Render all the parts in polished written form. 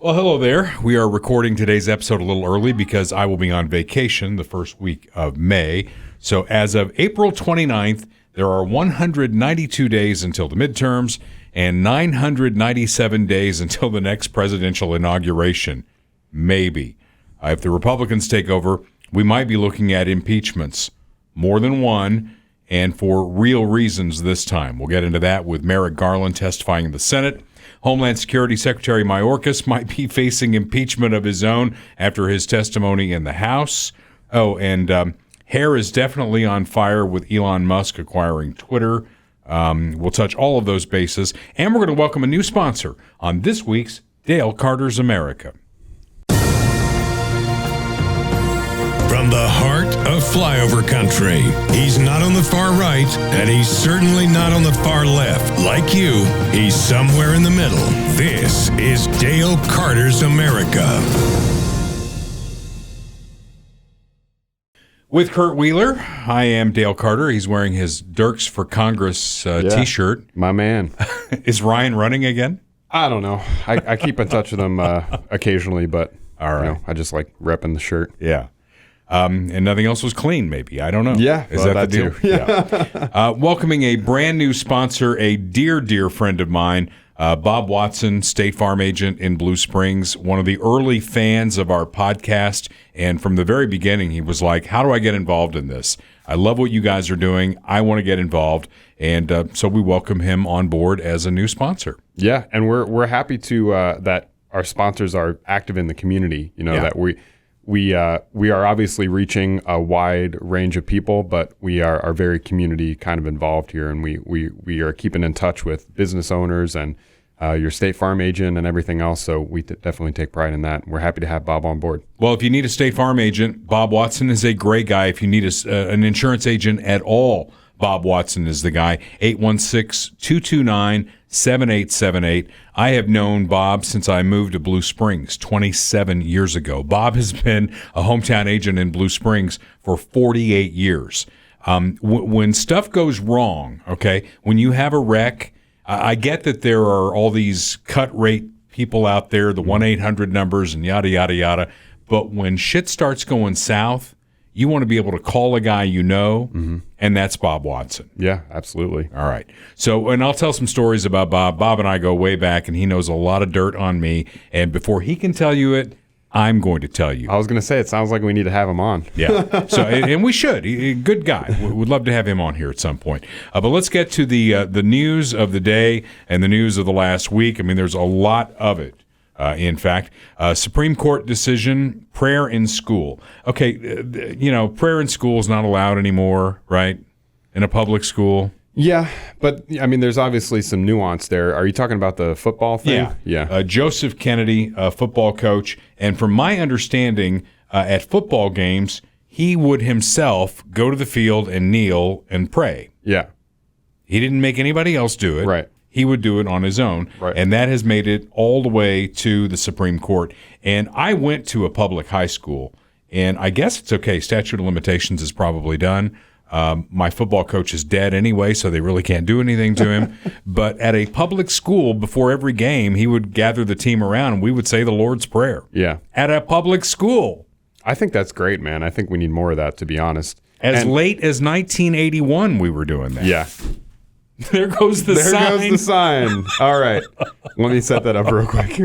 Well, hello there. We are recording today's episode a little early because I will be on vacation the first week of May. So as of April 29th, there are 192 days until the midterms and 997 days until the next presidential inauguration. Maybe. If the Republicans take over, we might be looking at impeachments. More than one, and for real reasons this time. We'll get into that with Merrick Garland testifying in the Senate. Homeland Security Secretary Mayorkas might be facing impeachment of his own after his testimony in the House. Oh, and hair is definitely on fire with Elon Musk acquiring Twitter. We'll touch all of those bases. And we're going to welcome a new sponsor on this week's Dale Carter's America. From the heart of flyover country, he's not on the far right, and he's certainly not on the far left. Like you, he's somewhere in the middle. This is Dale Carter's America. With Kurt Wheeler, I am Dale Carter. He's wearing his Dirks for Congress T-shirt. My man. Is Ryan running again? I don't know. I keep in touch with him occasionally, but all right. I just like repping the shirt. Yeah. And nothing else was clean, maybe. I don't know. Yeah. Is that the deal? Too. Yeah. Welcoming a brand new sponsor, a dear, dear friend of mine, Bob Watson, State Farm agent in Blue Springs, one of the early fans of our podcast. And from the very beginning, he was like, how do I get involved in this? I love what you guys are doing. I want to get involved. And so we welcome him on board as a new sponsor. Yeah. And we're happy to that our sponsors are active in the community, that we are obviously reaching a wide range of people, but we are very community kind of involved here, and we are keeping in touch with business owners and your State Farm agent and everything else. So we definitely take pride in that. We're happy to have Bob on board. Well, if you need a State Farm agent, Bob Watson is a great guy. If you need an insurance agent at all, Bob Watson is the guy. 816-229-7878. I have known Bob since I moved to Blue Springs 27 years ago. Bob has been a hometown agent in Blue Springs for 48 years. When stuff goes wrong, okay, when you have a wreck, I get that there are all these cut rate people out there, the 1-800 numbers and yada, yada, yada. But when shit starts going south, you want to be able to call a guy and that's Bob Watson. Yeah, absolutely. All right. So, and I'll tell some stories about Bob. Bob and I go way back, and he knows a lot of dirt on me. And before he can tell you it, I'm going to tell you. I was going to say, it sounds like we need to have him on. Yeah. So, and we should. Good guy. We'd love to have him on here at some point. But let's get to the news of the day and the news of the last week. I mean, there's a lot of it. In fact, Supreme Court decision, prayer in school. Okay, prayer in school is not allowed anymore, right? In a public school. Yeah, but I mean, there's obviously some nuance there. Are you talking about the football thing? Yeah. Joseph Kennedy, a football coach, and from my understanding, at football games, he would himself go to the field and kneel and pray. Yeah. He didn't make anybody else do it. Right. He would do it on his own, right. And that has made it all the way to the Supreme Court. And I went to a public high school, and I guess it's okay. Statute of limitations is probably done. My football coach is dead anyway, so they really can't do anything to him. But at a public school, before every game, he would gather the team around, and we would say the Lord's Prayer. Yeah. At a public school. I think that's great, man. I think we need more of that, to be honest. Late as 1981, we were doing that. Yeah. There goes the sign. There goes the sign. All right. Let me set that up real quick.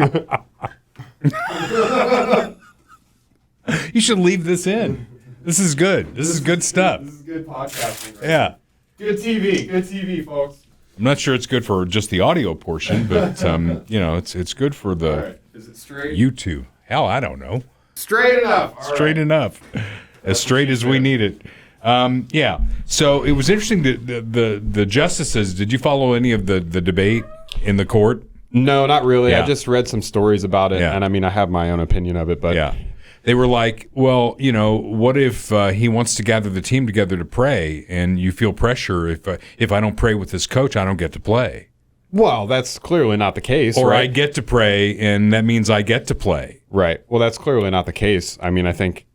You should leave this in. This is good. This is good stuff. This is good podcasting. Right? Yeah. Good TV. Good TV, folks. I'm not sure it's good for just the audio portion, but it's good for the right. Is it straight? YouTube. Hell, I don't know. Straight enough. Straight enough. As straight as we need it. Yeah. So it was interesting that the justices, did you follow any of the debate in the court? No, not really. Yeah. I just read some stories about it, and I mean, I have my own opinion of it, but yeah. They were like, well, what if he wants to gather the team together to pray, and you feel pressure if I don't pray with this coach, I don't get to play. Well, that's clearly not the case. Or right? I get to pray, and that means I get to play. Right. Well, that's clearly not the case. I mean, I think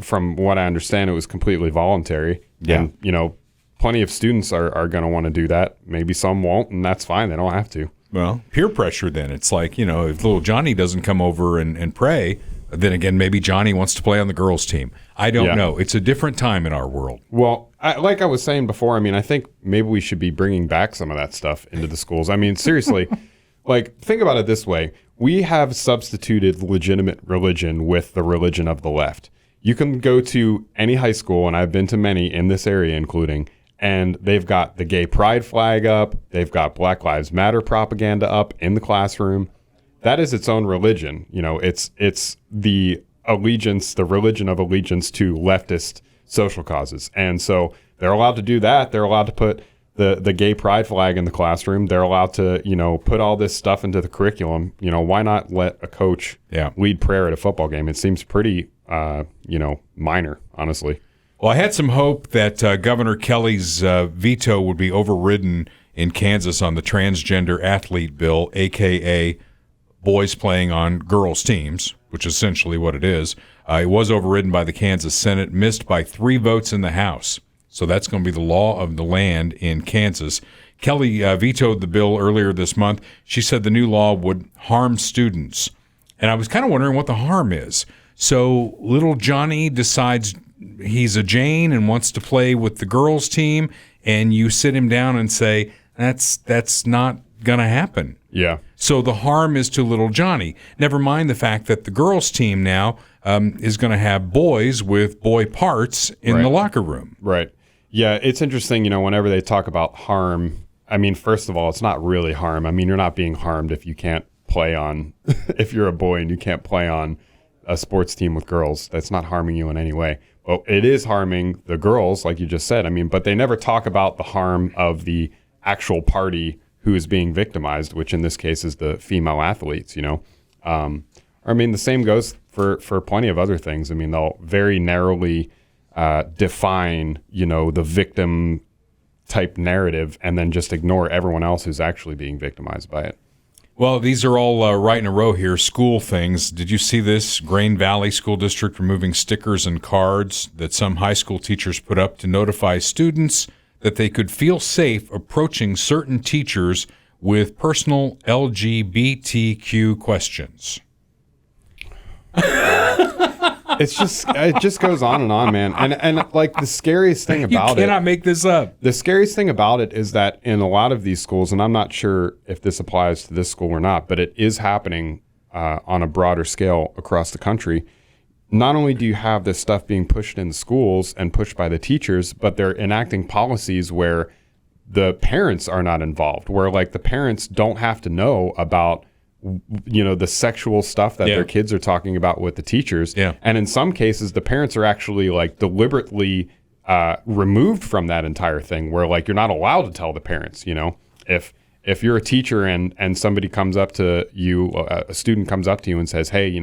from what I understand, it was completely voluntary. Yeah. And, plenty of students are going to want to do that. Maybe some won't, and that's fine. They don't have to. Well, peer pressure then. It's like, if little Johnny doesn't come over and pray, then again, maybe Johnny wants to play on the girls' team. I don't know. It's a different time in our world. Well, like I was saying before, I think maybe we should be bringing back some of that stuff into the schools. Seriously, think about it this way. We have substituted legitimate religion with the religion of the left. You can go to any high school, and I've been to many in this area, including, and they've got the gay pride flag up. They've got Black Lives Matter propaganda up in the classroom. That is its own religion. It's the religion of allegiance to leftist social causes. And so they're allowed to do that. They're allowed to put the gay pride flag in the classroom. They're allowed to, put all this stuff into the curriculum. Why not let a coach lead prayer at a football game? It seems pretty, minor, honestly. Well, I had some hope that Governor Kelly's veto would be overridden in Kansas on the transgender athlete bill, a.k.a. boys playing on girls' teams, which is essentially what it is. It was overridden by the Kansas Senate, missed by 3 votes in the House. So that's going to be the law of the land in Kansas. Kelly vetoed the bill earlier this month. She said the new law would harm students. And I was kind of wondering what the harm is. So little Johnny decides he's a Jane and wants to play with the girls' team, and you sit him down and say, that's not going to happen. Yeah. So the harm is to little Johnny. Never mind the fact that the girls' team now is going to have boys with boy parts in the locker room. Right. Yeah, it's interesting, whenever they talk about harm, first of all, it's not really harm. You're not being harmed if you can't play on, if you're a boy and you can't play on a sports team with girls. That's not harming you in any way. Well, it is harming the girls, like you just said. But they never talk about the harm of the actual party who is being victimized, which in this case is the female athletes, the same goes for plenty of other things. They'll very narrowly define, the victim type narrative and then just ignore everyone else who's actually being victimized by it. Well, these are all right in a row here, school things. Did you see this? Grain Valley School District removing stickers and cards that some high school teachers put up to notify students that they could feel safe approaching certain teachers with personal LGBTQ questions. It just goes on, man. And the scariest thing about it. You cannot make this up. The scariest thing about it is that in a lot of these schools, and I'm not sure if this applies to this school or not, but it is happening on a broader scale across the country. Not only do you have this stuff being pushed in schools and pushed by the teachers, but they're enacting policies where the parents are not involved, where the parents don't have to know about the sexual stuff that their kids are talking about with the teachers. Yeah. And in some cases, the parents are actually deliberately removed from that entire thing where you're not allowed to tell the parents, if you're a teacher and somebody comes up to you, a student comes up to you and says, hey,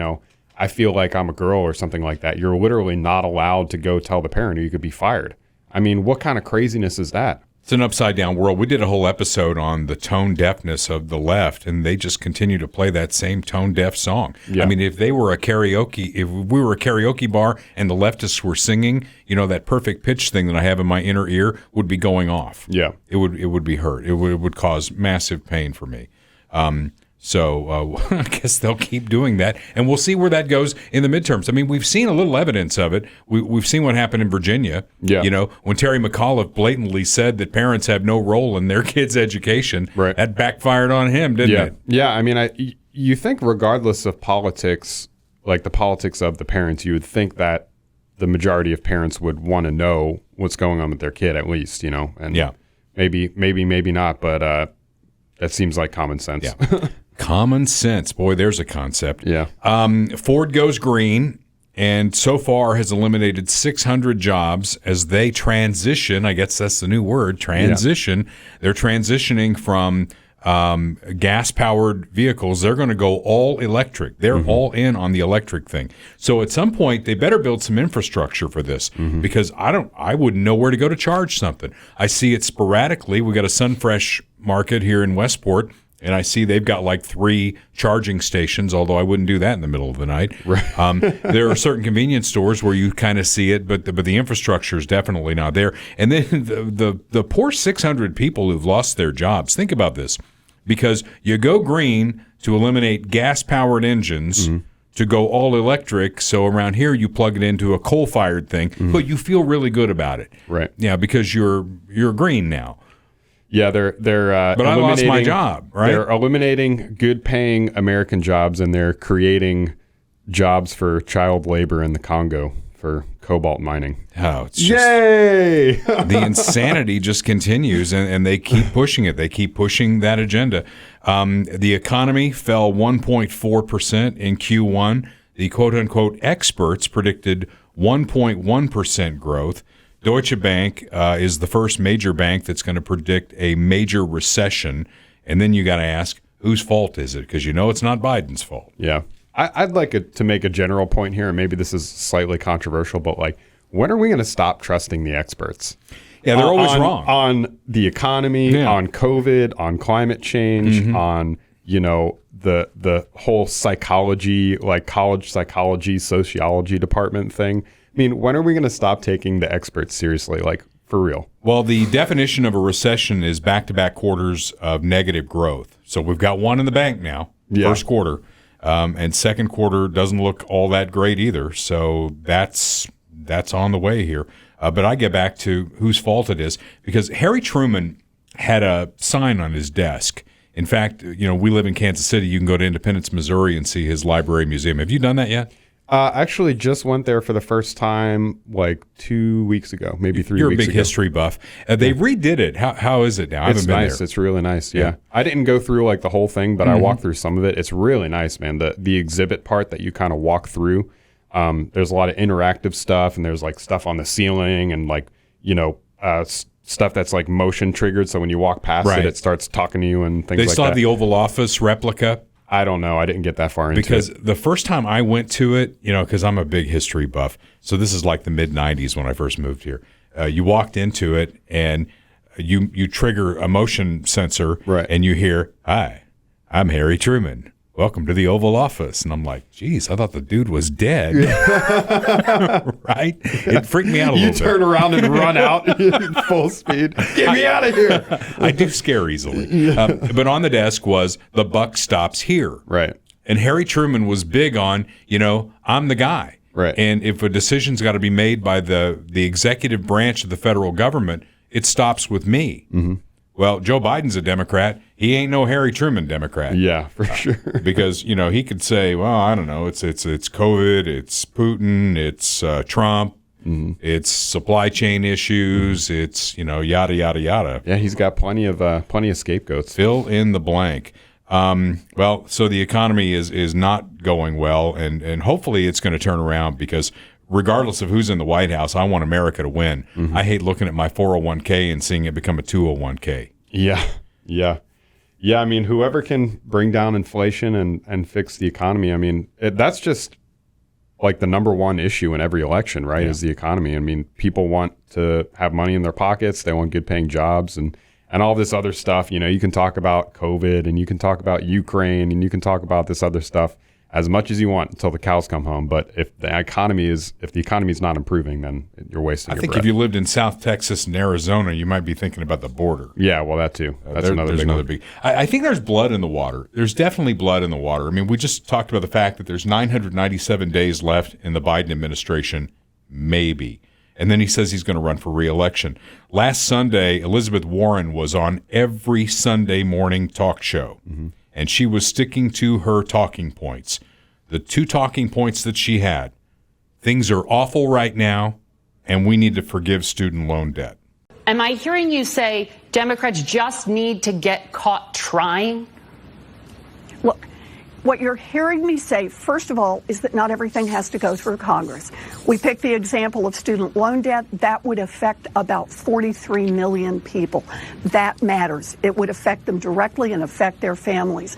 I feel like I'm a girl or something like that. You're literally not allowed to go tell the parent or you could be fired. What kind of craziness is that? It's an upside down world. We did a whole episode on the tone deafness of the left, and they just continue to play that same tone deaf song. Yeah. If we were a karaoke bar and the leftists were singing, that perfect pitch thing that I have in my inner ear would be going off. Yeah. It would be hurt. It would cause massive pain for me. So I guess they'll keep doing that, and we'll see where that goes in the midterms. We've seen a little evidence of it. We've seen what happened in Virginia. Yeah. When Terry McAuliffe blatantly said that parents have no role in their kids' education, right. That backfired on him, didn't it? Yeah. You think regardless of politics, the politics of the parents, you would think that the majority of parents would want to know what's going on with their kid at least, and maybe not, but that seems like common sense. Yeah. Common sense. Boy, there's a concept. Yeah. Ford goes green and so far has eliminated 600 jobs as they transition. I guess that's the new word, transition. Yeah. They're transitioning from gas-powered vehicles. They're going to go all electric. They're all in on the electric thing. So at some point, they better build some infrastructure for this because I wouldn't know where to go to charge something. I see it sporadically. We got a Sunfresh market here in Westport, and I see they've got 3 charging stations, although I wouldn't do that in the middle of the night. Right. There are certain convenience stores where you kind of see it, but the infrastructure is definitely not there. And then the poor 600 people who've lost their jobs, think about this. because you go green to eliminate gas-powered engines to go all electric. So around here, you plug it into a coal-fired thing, but you feel really good about it. Right. Yeah, because you're green now. Yeah, they're But I lost my job, right? They're eliminating good-paying American jobs, and they're creating jobs for child labor in the Congo for cobalt mining. Oh, it's just, Yay! the insanity just continues, and they keep pushing it. They keep pushing that agenda. The economy fell 1.4% in Q1. The quote-unquote experts predicted 1.1% growth. Deutsche Bank is the first major bank that's going to predict a major recession. And then you got to ask, whose fault is it? Because you know it's not Biden's fault. Yeah. I'd like to make a general point here, and maybe this is slightly controversial, but like, when are we going to stop trusting the experts? Yeah, they're always wrong. On the economy, on COVID, on climate change, on, the whole psychology, like college psychology, sociology department thing. I mean, when are we going to stop taking the experts seriously, like for real? Well, the definition of a recession is back-to-back quarters of negative growth. So we've got one in the bank now, first quarter. And second quarter doesn't look all that great either. So that's on the way here. But I get back to whose fault it is, because Harry Truman had a sign on his desk. In fact, we live in Kansas City. You can go to Independence, Missouri and see his library museum. Have you done that yet? Actually just went there for the first time like 2 weeks ago, maybe 3 weeks ago. You're a big history buff. They redid it. How is it now? I haven't been nice. there. It's really nice. Yeah. I didn't go through like the whole thing, but I walked through some of it. It's really nice, man. The exhibit part that you kind of walk through, there's a lot of interactive stuff, and there's like stuff on the ceiling and like, stuff that's like motion triggered. So when you walk past it starts talking to you and things like that. They still have the Oval Office replica. I don't know. I didn't get that far into it. Because the first time I went to it, because I'm a big history buff, so this is like the mid-'90s when I first moved here. You walked into it, and you trigger a motion sensor, and you hear, "Hi, I'm Harry Truman. Welcome to the Oval Office." And I'm like, geez, I thought the dude was dead. Right? It freaked me out a little bit. You turn around and run out full speed. Get me out of here. I do scare easily. But on the desk was, "The buck stops here." Right. And Harry Truman was big on, I'm the guy. Right. And if a decision's got to be made by the executive branch of the federal government, it stops with me. Mm-hmm. Well, Joe Biden's a Democrat. He ain't no Harry Truman Democrat. Yeah, for sure. Because, he could say, well, I don't know, it's COVID, it's Putin, it's Trump, it's supply chain issues, it's, yada, yada, yada. Yeah, he's got plenty of scapegoats. Fill in the blank. Well, so the economy is not going well, and hopefully it's going to turn around, because regardless of who's in the White House, I want America to win. I hate looking at my 401k and seeing it become a 201k. Yeah. I mean, whoever can bring down inflation and fix the economy, I mean, that's just like the number one issue in every election, right? Is the economy. I mean, people want to have money in their pockets. They want good paying jobs and all this other stuff. You can talk about COVID, and you can talk about Ukraine, and you can talk about this other stuff as much as you want until the cows come home. But if the economy is not improving, then you're wasting your breath. I think if you lived in South Texas and Arizona, you might be thinking about the border. Yeah, well, that too. That's another big. I think there's blood in the water. There's definitely blood in the water. I mean, we just talked about the fact that there's 997 days left in the Biden administration, maybe. And then he says he's going to run for re-election. Last Sunday, Elizabeth Warren was on every Sunday morning talk show. And she was sticking to her talking points. The two talking points that she had: things are awful right now, and we need to forgive student loan debt. Am I hearing you say Democrats just need to get caught trying? Look, what you're hearing me say, first of all, is that not everything has to go through Congress. We picked the example of student loan debt. That would affect about 43 million people. That matters. It would affect them directly and affect their families.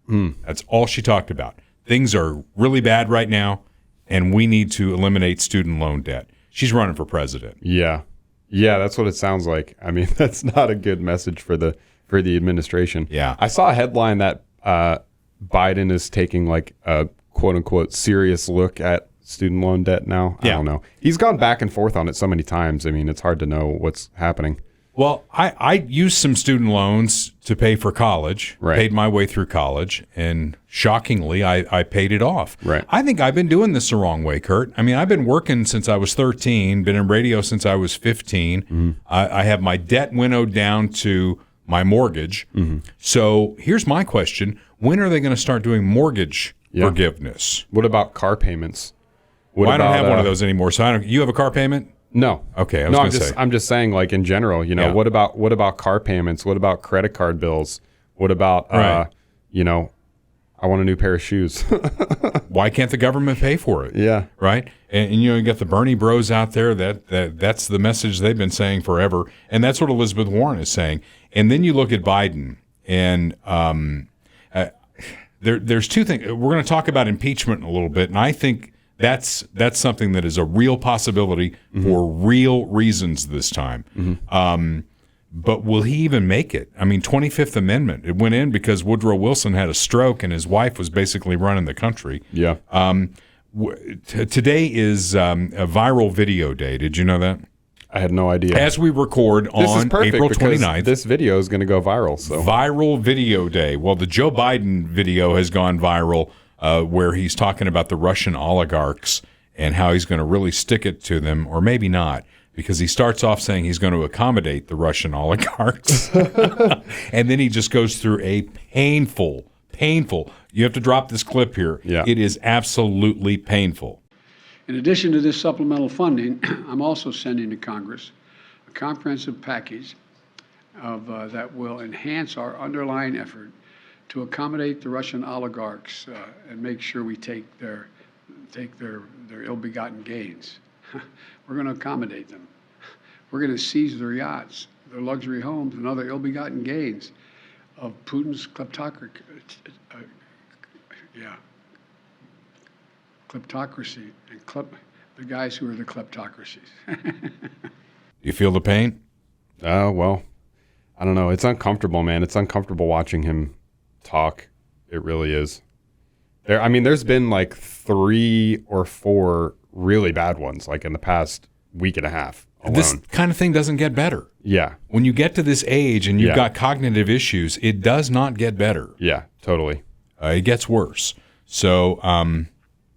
That's all she talked about. Things are really bad right now, and we need to eliminate student loan debt. She's running for president. Yeah, that's what it sounds like. I mean, that's not a good message for the administration. Yeah. I saw a headline that Biden is taking like a quote unquote serious look at student loan debt now. I don't know. He's gone back and forth on it so many times. I mean, it's hard to know what's happening. Well, I used some student loans to pay for college, Right. paid my way through college, and shockingly, I paid it off. Right. I think I've been doing this the wrong way, Kurt. I mean, I've been working since I was 13, been in radio since I was 15. Mm-hmm. I have my debt winnowed down to my mortgage. Mm-hmm. So here's my question. When are they going to start doing mortgage forgiveness? What about car payments? Well, I don't have one of those anymore. So you have a car payment? No. Okay, I was gonna say. I'm just saying, like in general, you know, Yeah. what about car payments? What about credit card bills? What about Right. you know, I want a new pair of shoes. Why can't the government pay for it? Yeah. Right. And you know, you got the Bernie bros out there that's the message they've been saying forever, and that's what Elizabeth Warren is saying. And then you look at Biden, and there's two things. We're going to talk about impeachment in a little bit, and I think that's something that is a real possibility for real reasons this time. But will he even make it? I mean, 25th Amendment, it went in because Woodrow Wilson had a stroke and his wife was basically running the country. Yeah. Today is a viral video day. Did you know that? I had no idea. As we record This is on perfect April because 29th. this video is going to go viral. So Viral video day. Well, the Joe Biden video has gone viral where he's talking about the Russian oligarchs and how he's going to really stick it to them, or maybe not, because he starts off saying he's going to accommodate the Russian oligarchs. And then he just goes through a painful, you have to drop this clip here. Yeah. It is absolutely painful. In addition to this supplemental funding, I'm also sending to Congress a comprehensive package that will enhance our underlying effort to accommodate the Russian oligarchs and make sure we take their ill-begotten gains. We're going to accommodate them. We're going to seize their yachts, their luxury homes, and other ill-begotten gains of Putin's kleptocracy. Kleptocracy and the guys who are the kleptocracies. You feel the pain? well, I don't know. It's uncomfortable, man. It's uncomfortable watching him talk. It really is. There's been like 3 or 4 really bad ones, like in the past week and a half alone. This kind of thing doesn't get better. Yeah. When you get to this age and you've Yeah. got cognitive issues, it does not get better. Yeah, totally. It gets worse. So,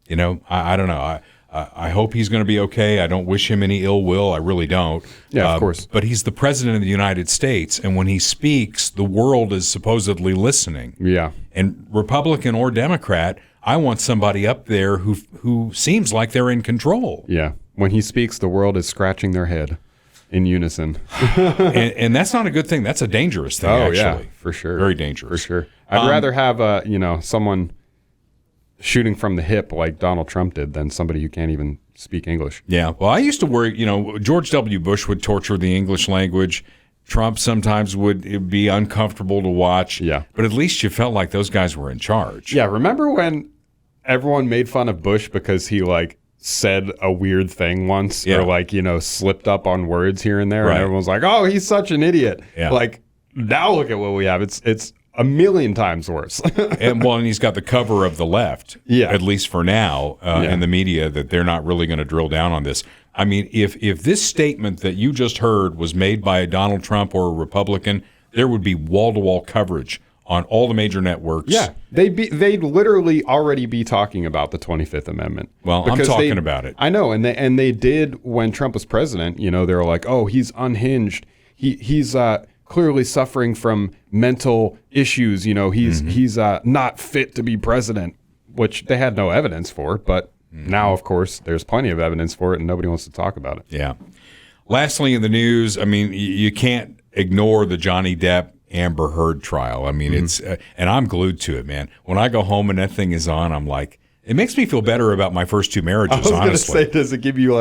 you know, I don't know. I hope he's going to be okay. I don't wish him any ill will. I really don't. Yeah, of course. But he's the president of the United States, and when he speaks, the world is supposedly listening. Yeah. And Republican or Democrat, I want somebody up there who seems like they're in control. Yeah. When he speaks, the world is scratching their head in unison. and that's not a good thing. That's a dangerous thing, actually. Yeah, for sure. Very dangerous. For sure. I'd rather have someone shooting from the hip like Donald Trump did than somebody who can't even speak English. Yeah. Well, I used to worry, George W. Bush would torture the English language. Trump sometimes would be uncomfortable to watch. Yeah. But at least you felt like those guys were in charge. Yeah, remember when everyone made fun of Bush because he said a weird thing once or slipped up on words here and there, Right. and everyone was like, "Oh, he's such an idiot." Yeah. Now look at what we have. It's a million times worse. and he's got the cover of the left, Yeah. at least for now, in the media, that they're not really going to drill down on this. I mean, if this statement that you just heard was made by Donald Trump or a Republican, there would be wall-to-wall coverage on all the major networks. Yeah, they'd literally already be talking about the 25th Amendment. Well, I'm talking about it. I know, and they did when Trump was president. They were like, "Oh, he's unhinged. He's clearly suffering from mental issues. He's not fit to be president," which they had no evidence for. But now, of course, there's plenty of evidence for it, and nobody wants to talk about it. Yeah. Lastly, in the news, I mean, you can't ignore the Johnny Depp Amber Heard trial. I mean, it's and I'm glued to it, man. When I go home and that thing is on, I'm like, it makes me feel better about my first 2 marriages. I was going to honestly. say, does it give you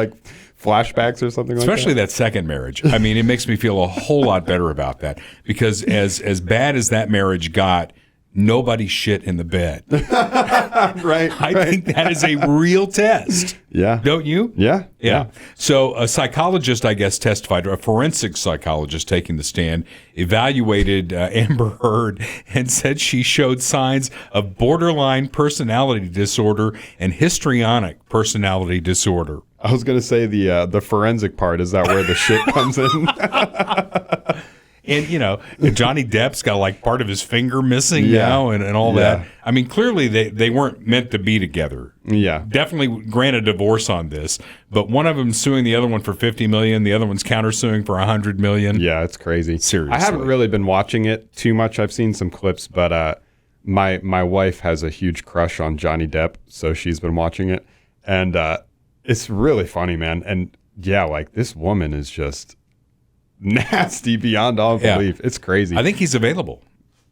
flashbacks or something like that? Especially that second marriage. I mean, it makes me feel a whole lot better about that because as bad as that marriage got, nobody shit in the bed. Right. I think that is a real test. Yeah. Don't you? Yeah. Yeah. So a psychologist, I guess, testified, a forensic psychologist taking the stand, evaluated Amber Heard and said she showed signs of borderline personality disorder and histrionic personality disorder. I was going to say the forensic part. Is that where the shit comes in? And, Johnny Depp's got like part of his finger missing now and all that. I mean, clearly they weren't meant to be together. Yeah. Definitely grant a divorce on this. But one of them suing the other one for $50 million. The other one's countersuing for $100 million. Yeah, it's crazy. Seriously. I haven't really been watching it too much. I've seen some clips, but my wife has a huge crush on Johnny Depp, so she's been watching it. And it's really funny, man. And yeah, like this woman is just nasty beyond all belief. It's crazy. I think he's available.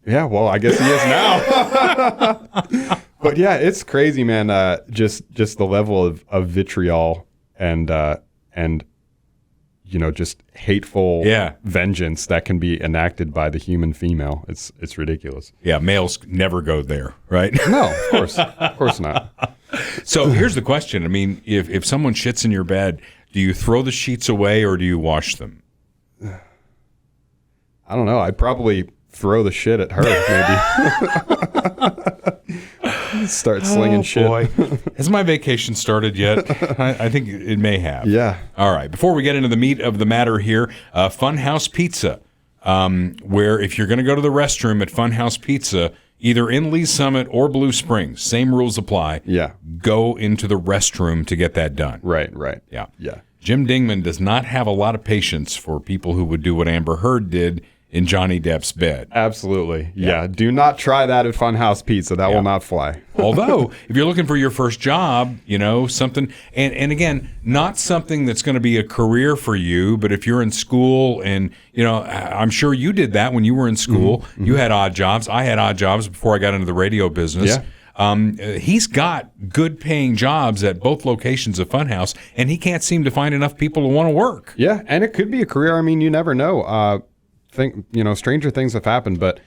Yeah, well, I guess he is now. But yeah, it's crazy, man. Just the level of vitriol and just hateful vengeance that can be enacted by the human female. It's ridiculous. Yeah, males never go there, right? No, of course not. So here's the question. I mean, if someone shits in your bed, do you throw the sheets away or do you wash them? I don't know. I'd probably throw the shit at her, maybe. Start slinging shit. Boy. Has my vacation started yet? I think it may have. Yeah. All right. Before we get into the meat of the matter here, Funhouse Pizza, where if you're going to go to the restroom at Funhouse Pizza, either in Lee Summit or Blue Springs, same rules apply. Yeah. Go into the restroom to get that done. Right. Yeah. Yeah. Jim Dingman does not have a lot of patience for people who would do what Amber Heard did in Johnny Depp's bed. Absolutely. Yeah. Do not try that at Funhouse Pizza. That will not fly. Although, if you're looking for your first job, something, and again, not something that's going to be a career for you, but if you're in school and, I'm sure you did that when you were in school. Mm-hmm. You had odd jobs. I had odd jobs before I got into the radio business. Yeah. He's got good paying jobs at both locations of Funhouse, and he can't seem to find enough people to want to work. Yeah, and it could be a career. I mean, you never know. Stranger things have happened. But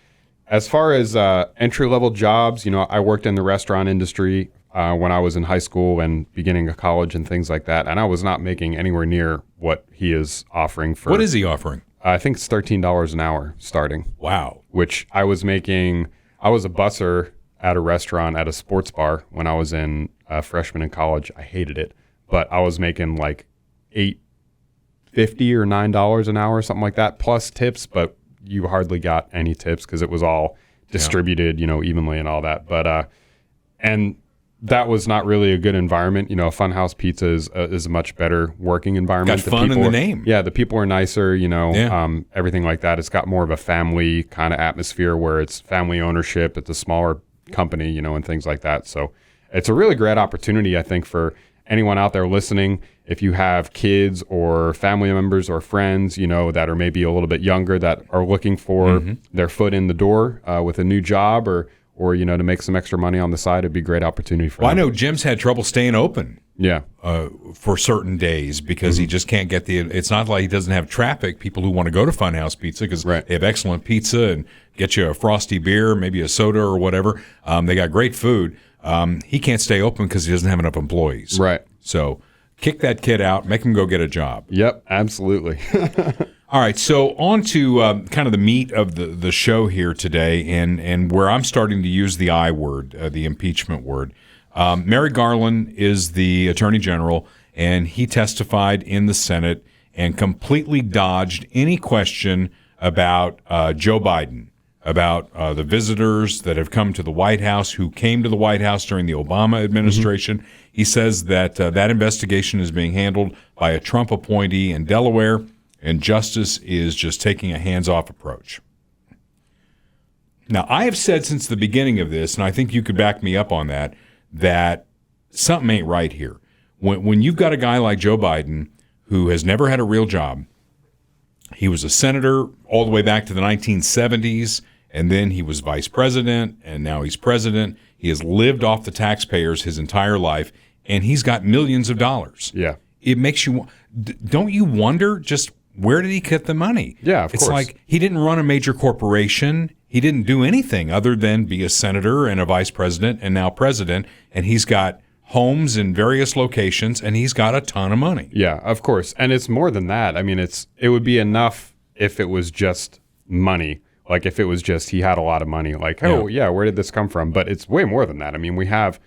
as far as entry level jobs, I worked in the restaurant industry when I was in high school and beginning of college and things like that, and I was not making anywhere near what he is offering for. What is he offering? I think it's $13 an hour starting. Wow. Which I was making. I was a busser at a restaurant at a sports bar when I was in freshman in college. I hated it, but I was making like $8.50 or $9 an hour, something like that, plus tips. But you hardly got any tips because it was all distributed, evenly and all that. But and that was not really a good environment. Funhouse Pizza is a much better working environment. Got fun in the name. Yeah, the people are nicer. Everything like that. It's got more of a family kind of atmosphere where it's family ownership. It's a smaller company, and things like that. So it's a really great opportunity, I think, for anyone out there listening. If you have kids or family members or friends, that are maybe a little bit younger that are looking for their foot in the door with a new job or to make some extra money on the side, it'd be a great opportunity for them. I know Jim's had trouble staying open. Yeah. For certain days because he just can't get it's not like he doesn't have traffic, people who want to go to Funhouse Pizza because they have excellent pizza and get you a frosty beer, maybe a soda or whatever. They got great food. He can't stay open because he doesn't have enough employees. Right. So kick that kid out, make him go get a job. Yep, absolutely. All right, so on to kind of the meat of the show here today and where I'm starting to use the I word, the impeachment word. Merrick Garland is the Attorney General, and he testified in the Senate and completely dodged any question about Joe Biden, about the visitors that have come to the White House, who came to the White House during the Obama administration. He says that that investigation is being handled by a Trump appointee in Delaware, and justice is just taking a hands-off approach. Now, I have said since the beginning of this, and I think you could back me up on that something ain't right here. When you've got a guy like Joe Biden who has never had a real job, he was a senator all the way back to the 1970s, and then he was vice president, and now he's president. He has lived off the taxpayers his entire life, and he's got millions of dollars. Yeah. It makes you, don't you wonder just where did he get the money? Yeah, of course. It's like he didn't run a major corporation. He didn't do anything other than be a senator and a vice president and now president, and he's got homes in various locations, and he's got a ton of money. Yeah, of course. And it's more than that. I mean, it would be enough if it was just money. Like if it was just he had a lot of money, like, oh, yeah, where did this come from? But it's way more than that. I mean, we have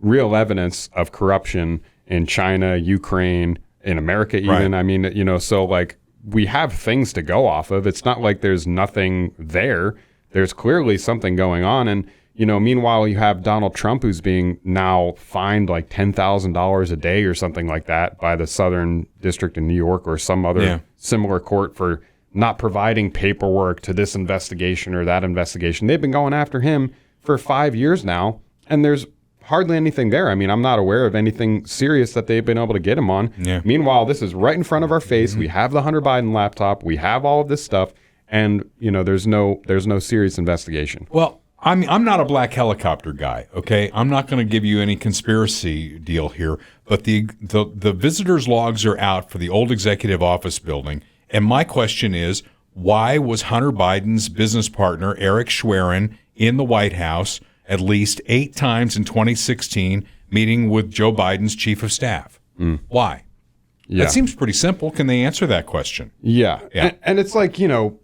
real evidence of corruption in China, Ukraine, in America even. Right. I mean, you know, so like we have things to go off of. It's not like there's nothing there. There's clearly something going on. And, you know, meanwhile, you have Donald Trump, who's being now fined like $10,000 a day or something like that by the Southern District in New York or some other similar court for not providing paperwork to this investigation or that investigation. They've been going after him for 5 years now, and there's hardly anything there. I mean, I'm not aware of anything serious that they've been able to get him on. Yeah. Meanwhile, this is right in front of our face. Mm-hmm. We have the Hunter Biden laptop. We have all of this stuff. And, you know, there's no serious investigation. Well, I'm not a black helicopter guy, okay? I'm not going to give you any conspiracy deal here, but the visitors' logs are out for the old executive office building. And my question is, why was Hunter Biden's business partner, Eric Schwerin, in the White House at least 8 times in 2016 meeting with Joe Biden's chief of staff? Why? Yeah. That seems pretty simple. Can they answer that question? Yeah. And it's like, you know,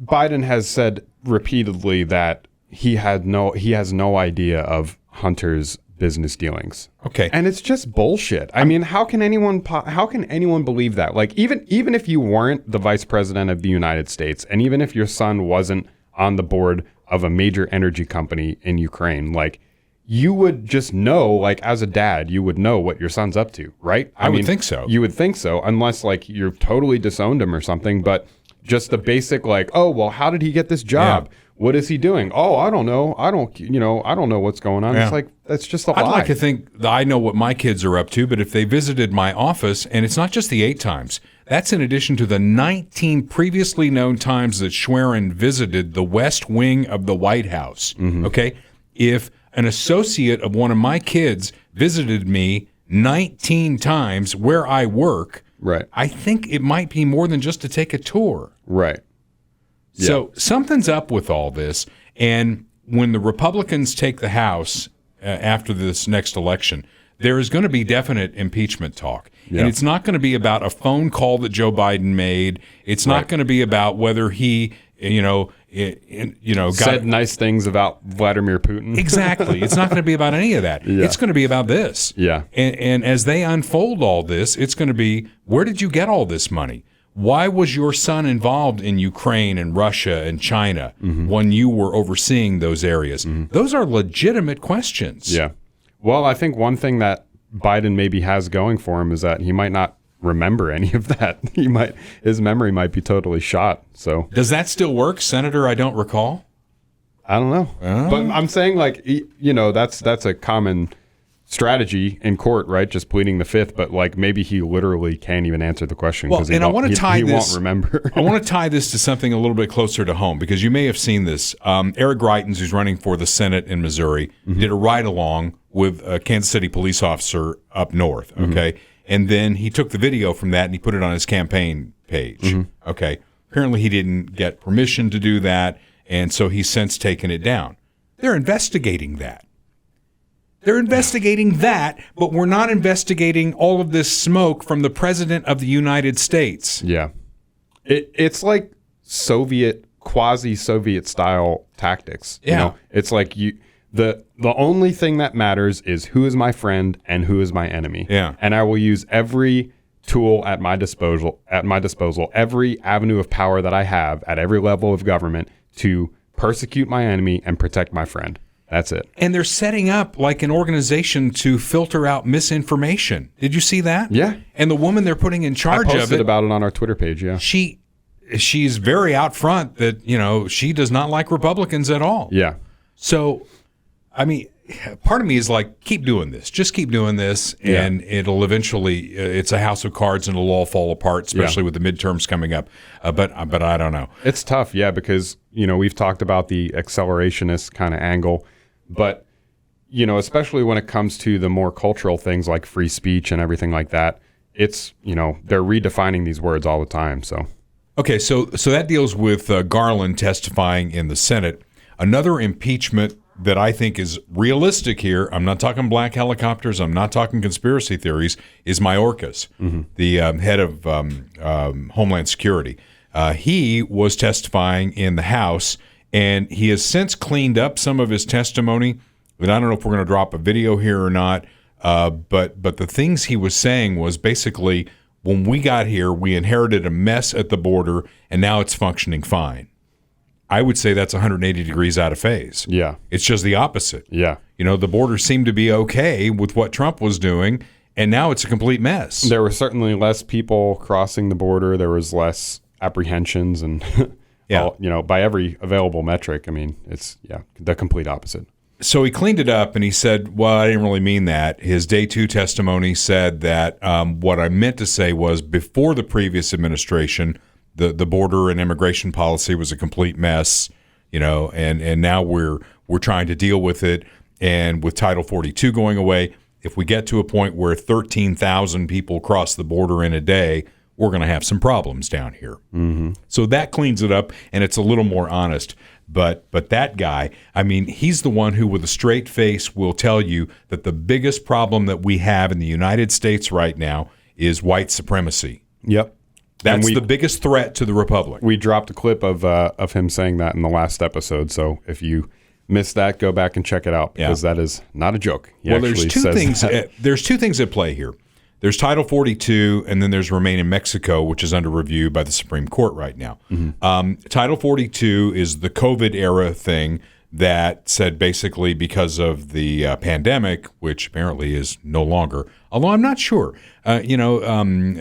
Biden has said repeatedly that he has no idea of Hunter's business dealings. Okay. And it's just bullshit. I mean, how can anyone believe that? Like even if you weren't the vice president of the United States, and even if your son wasn't on the board of a major energy company in Ukraine, like you would just know, like as a dad, you would know what your son's up to, right? I mean, would think so. You would think so, unless like you've totally disowned him or something. But just the basic, like, oh, well, how did he get this job? Yeah. What is he doing? Oh, I don't know. I don't know what's going on. Yeah. It's like, that's just a lie. I'd like to think that I know what my kids are up to, but if they visited my office, and it's not just the 8 times, that's in addition to the 19 previously known times that Schwerin visited the West Wing of the White House. Mm-hmm. Okay? If an associate of one of my kids visited me 19 times where I work, right, I think it might be more than just to take a tour. Right. Yeah. So something's up with all this. And when the Republicans take the House after this next election, there is going to be definite impeachment talk. Yeah. And it's not going to be about a phone call that Joe Biden made. It's not going to be about whether he, said nice things about Vladimir Putin. Exactly. It's not going to be about any of that. Yeah. It's going to be about this. Yeah. And as they unfold all this, it's going to be, where did you get all this money? Why was your son involved in Ukraine and Russia and China when you were overseeing those areas? Mm-hmm. Those are legitimate questions. Yeah. Well, I think one thing that Biden maybe has going for him is that he might not remember any of that. His memory might be totally shot. So does that still work, Senator? I don't recall. I don't know. But I'm saying, like, that's a common strategy in court, right? Just pleading the fifth, but like maybe he literally can't even answer the question because he won't remember. I want to tie this to something a little bit closer to home because you may have seen this. Eric Greitens, who's running for the Senate in Missouri, did a ride-along with a Kansas City police officer up north, okay? And then he took the video from that and he put it on his campaign page, okay? Apparently he didn't get permission to do that, and so he's since taken it down. They're investigating that. They're investigating that, but we're not investigating all of this smoke from the President of the United States. Yeah. It's like quasi-Soviet style tactics. Yeah. You know? It's like the only thing that matters is who is my friend and who is my enemy. Yeah. And I will use every tool at my disposal, every avenue of power that I have at every level of government to persecute my enemy and protect my friend. That's it. And they're setting up like an organization to filter out misinformation. Did you see that? Yeah. And the woman they're putting in charge of it. I posted about it on our Twitter page, yeah. She's very out front that, she does not like Republicans at all. Yeah. So, I mean, part of me is like, keep doing this. Just keep doing this, and it'll eventually, it's a house of cards and it'll all fall apart, especially with the midterms coming up. But I don't know. It's tough, yeah, because, we've talked about the accelerationist kind of angle. But, especially when it comes to the more cultural things like free speech and everything like that, it's, they're redefining these words all the time. So, Okay, so that deals with Garland testifying in the Senate. Another impeachment that I think is realistic here, I'm not talking black helicopters, I'm not talking conspiracy theories, is Mayorkas, the head of Homeland Security. He was testifying in the House, and he has since cleaned up some of his testimony. But I don't know if we're going to drop a video here or not. But the things he was saying was basically, when we got here, we inherited a mess at the border, and now it's functioning fine. I would say that's 180 degrees out of phase. Yeah. It's just the opposite. Yeah. You know, the border seemed to be okay with what Trump was doing, and now it's a complete mess. There were certainly less people crossing the border. There was less apprehensions and, by every available metric. I mean, it's, the complete opposite. So he cleaned it up and he said, well, I didn't really mean that. His day 2 testimony said that what I meant to say was before the previous administration, the border and immigration policy was a complete mess, and now we're trying to deal with it. And with Title 42 going away, if we get to a point where 13,000 people cross the border in a day, we're going to have some problems down here. Mm-hmm. So that cleans it up, and it's a little more honest. But that guy, I mean, he's the one who with a straight face will tell you that the biggest problem that we have in the United States right now is white supremacy. Yep. That's the biggest threat to the republic. We dropped a clip of him saying that in the last episode. So if you missed that, go back and check it out because that is not a joke. There's two things. There's two things at play here. There's Title 42, and then there's Remain in Mexico, which is under review by the Supreme Court right now. Mm-hmm. Title 42 is the COVID era thing that said basically because of the pandemic, which apparently is no longer, although I'm not sure. Fauci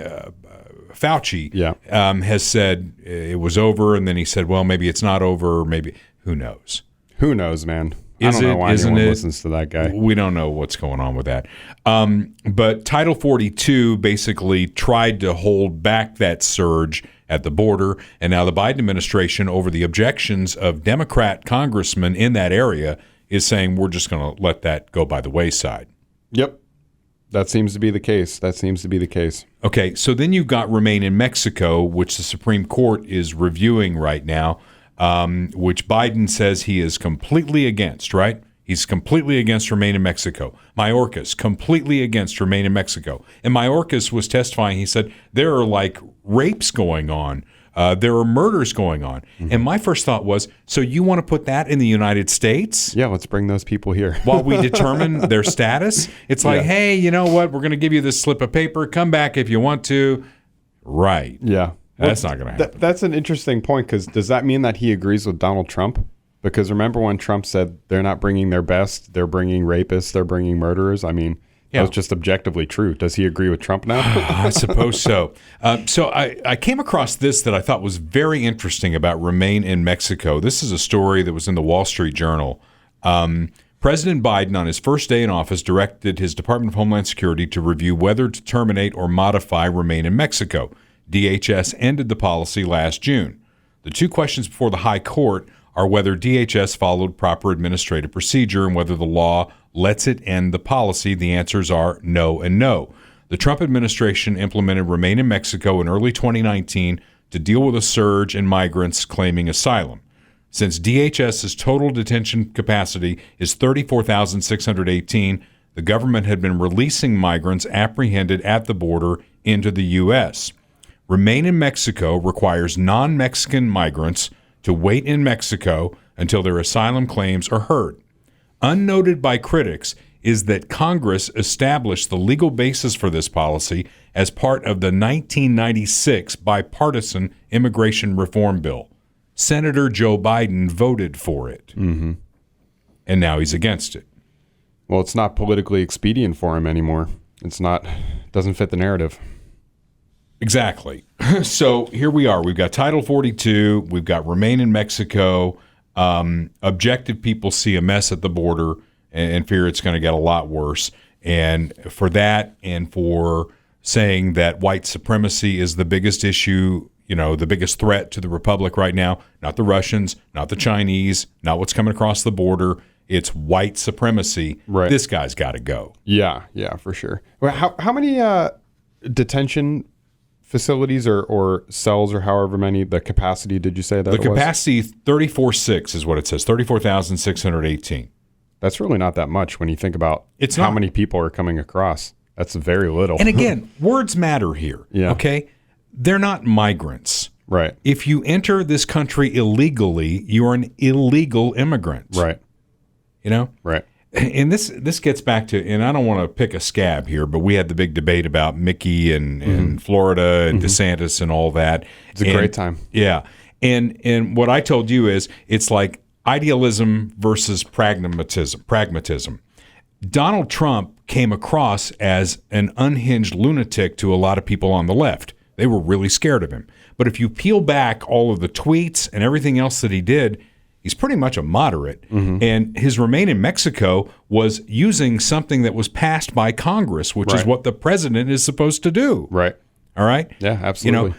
has said it was over, and then he said, well, maybe it's not over, maybe, who knows? Who knows, man? I don't know why anyone listens to that guy. We don't know what's going on with that. But Title 42 basically tried to hold back that surge at the border, and now the Biden administration, over the objections of Democrat congressmen in that area, is saying we're just going to let that go by the wayside. Yep. That seems to be the case. Okay, so then you've got Remain in Mexico, which the Supreme Court is reviewing right now. Which Biden says he is completely against, right? He's completely against Remain in Mexico. Mayorkas, completely against Remain in Mexico. And Mayorkas was testifying. He said, there are like rapes going on. There are murders going on. Mm-hmm. And my first thought was, so you want to put that in the United States? Yeah, let's bring those people here. While we determine their status? It's like, hey, you know what? We're going to give you this slip of paper. Come back if you want to. Right. Yeah. That's not going to happen. That's an interesting point, because does that mean that he agrees with Donald Trump? Because remember when Trump said they're not bringing their best, they're bringing rapists, they're bringing murderers? I mean, that was just objectively true. Does he agree with Trump now? I suppose so. So I came across this that I thought was very interesting about Remain in Mexico. This is a story that was in the Wall Street Journal. President Biden, on his first day in office, directed his Department of Homeland Security to review whether to terminate or modify Remain in Mexico. DHS ended the policy last June. The two questions before the High Court are whether DHS followed proper administrative procedure and whether the law lets it end the policy. The answers are no and no. The Trump administration implemented Remain in Mexico in early 2019 to deal with a surge in migrants claiming asylum. Since DHS's total detention capacity is 34,618, the government had been releasing migrants apprehended at the border into the U.S. Remain in Mexico requires non-Mexican migrants to wait in Mexico until their asylum claims are heard. Unnoted by critics is that Congress established the legal basis for this policy as part of the 1996 bipartisan immigration reform bill. Senator Joe Biden voted for it, and now he's against it. Well, it's not politically expedient for him anymore. Doesn't fit the narrative. Exactly. So here we are. We've got Title 42. We've got Remain in Mexico. Objective people see a mess at the border and fear it's going to get a lot worse. And for that, and for saying that white supremacy is the biggest issue, the biggest threat to the republic right now, not the Russians, not the Chinese, not what's coming across the border. It's white supremacy. Right. This guy's got to go. Yeah, for sure. Well, how many detention facilities or cells or however many, the capacity, did you say that The capacity, 34.6 is what it says, 34,618. That's really not that much when you think about It's how not. many people are coming across. That's very little. And again, words matter here, Yeah. okay? They're not migrants. Right. If you enter this country illegally, you are an illegal immigrant. Right. You know? Right. And this gets back to, and I don't want to pick a scab here, but we had the big debate about Mickey and Florida and DeSantis and all that. It's a great time. Yeah. And what I told you is it's like idealism versus pragmatism. Donald Trump came across as an unhinged lunatic to a lot of people on the left. They were really scared of him. But if you peel back all of the tweets and everything else that he did, he's pretty much a moderate. And his remain in Mexico was using something that was passed by Congress, which is Right. what the president is supposed to do. Right. All right? Yeah, absolutely.